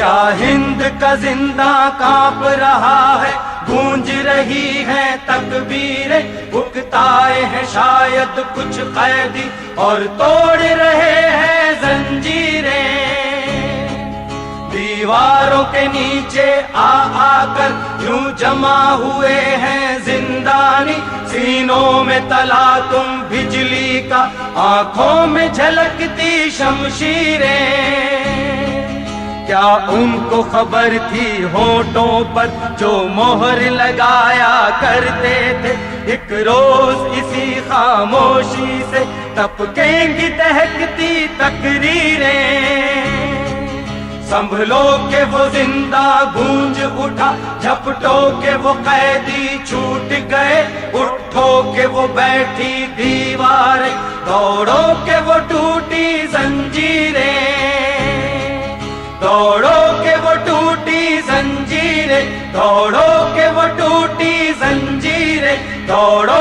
کیا ہند کا زندہ کانپ رہا ہے، گونج رہی ہے تکبیریں، اکتائے ہیں شاید کچھ قیدی اور توڑ رہے ہیں زنجیریں، دیواروں کے نیچے آ آ کر یوں جمع ہوئے ہیں زندانی، سینوں میں تلا تم بجلی کا، آنکھوں میں جھلکتی شمشیریں، کیا ان کو خبر تھی ہونٹوں پر جو مہر لگایا کرتے تھے، ایک روز اسی خاموشی سے ٹپکیں گی دہکتی تقریریں، سنبھلو کہ وہ زندہ گونج اٹھا، جھپٹو کہ وہ قیدی چھوٹ گئے، اٹھو کہ وہ بیٹھی دیواریں، دوڑو کہ وہ ٹوٹی زنجیریں، دوڑو کہ وہ ٹوٹی زنجیریں، دوڑو کہ وہ ٹوٹی زنجیریں، دوڑو